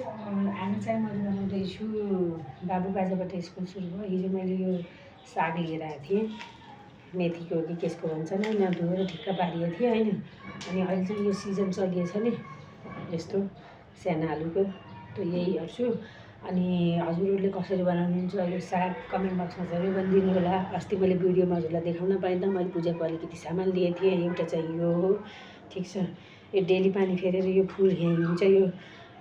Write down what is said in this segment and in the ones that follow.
आज चाहिँ मैले बनाउँदैछु बाबु बाजेबाट स्कुल सुरु भयो। हिजो मैले यो साग लिएर आएको थिएँ, मेथीको कि केसको भन्छन् होइन, धोएर ठिक्क पारिएको थिएँ होइन। अनि अहिले चाहिँ यो सिजन चलिएछ नि यस्तो सानो आलुको, त यही हेर्छु। अनि हजुरहरूले कसरी बनाउनुहुन्छ यो साग कमेन्ट बक्समा जरुर भनिदिनु होला। अस्ति मैले भिडियोमा हजुरलाई देखाउन पाइनँ, मैले पूजाको अलिकति सामान लिएको थिएँ। एउटा चाहिँ यो हो, ठिक छ। यो डेली पानी फेरेर यो फुल यहीँ हुन्छ, यो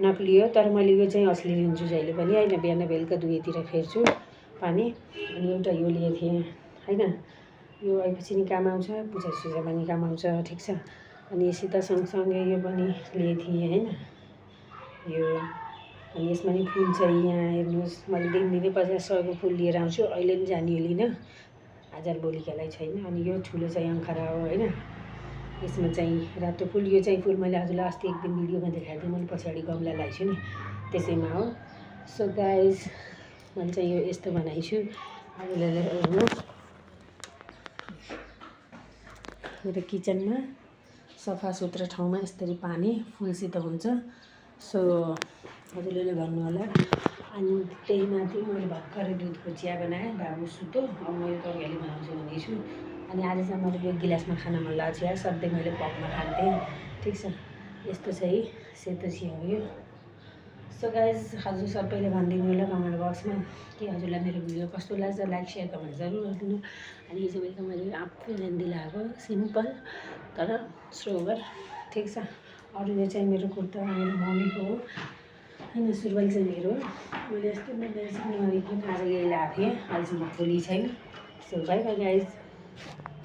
नक्ली हो, तर मैले यो चाहिँ असली लिन्छु जहिले पनि होइन। बिहान बेलुका दुवैतिर फेर्छु पानी। अनि एउटा यो लिएको थिएँ होइन, यो आएपछि नि काम आउँछ, पूजासुजा पनि काम आउँछ, ठिक छ। अनि यसित सँगसँगै यो पनि लिएको थिएँ होइन, यो। अनि यसमा नि फुल चाहिँ यहाँ हेर्नुहोस्, मैले दिनदिनै 50-100 फुल लिएर आउँछु। अहिले पनि जाने लिन, आज भोलिका लागि छैन। अनि यो ठुलो चाहिँ अङ्खरा हो होइन, यसमा चाहिँ रातो फुल। यो चाहिँ फुल मैले हजुरलाई अस्ति एक दिन भिडियोमा देखाएको थिएँ, मैले पछाडि गमला लगाएको छु नि त्यसैमा हो। सो गाइज मैले चाहिँ यो यस्तो बनाइछु, हजुरले हेर्नु। मेरो किचनमा सफा सुथरा ठाउँमा यसरी पानी फुलसित हुन्छ। सो हजुरले भन्नु होला। अनि त्यही माथि मैले भर्खरै दुधको चिया बनाएँ, बाबु सुतो, अब मैले तरिकाले बनाउँछु भन्दैछु। अनि आज चाहिँ मैले यो गिलासमा खान मन लागेको चिया, सधैँ मैले कपमा खान्थेँ, ठिक छ। यस्तो चाहिँ सेतो चिया हो यो। सो गाइज हजुर सबैले भनिदिनु होला कमेन्ट बक्समा कि हजुरलाई मेरो भिडियो कस्तो लाग्छ, लाइक सेयर कमेन्ट जरुर गरिदिनु। अनि हिजो बेलुका मैले आफै मेहन्दी लगाएको, सिम्पल तर सोबर, ठिक छ। अरू यो चाहिँ मेरो कुर्ता मेरो मम्मीको हो होइन, सुरुवाल चाहिँ मेरो हो। मैले यस्तो मेहन्दी आज यही लगाएको थिएँ, अहिलेसम्म खोली छैन। So by by guys.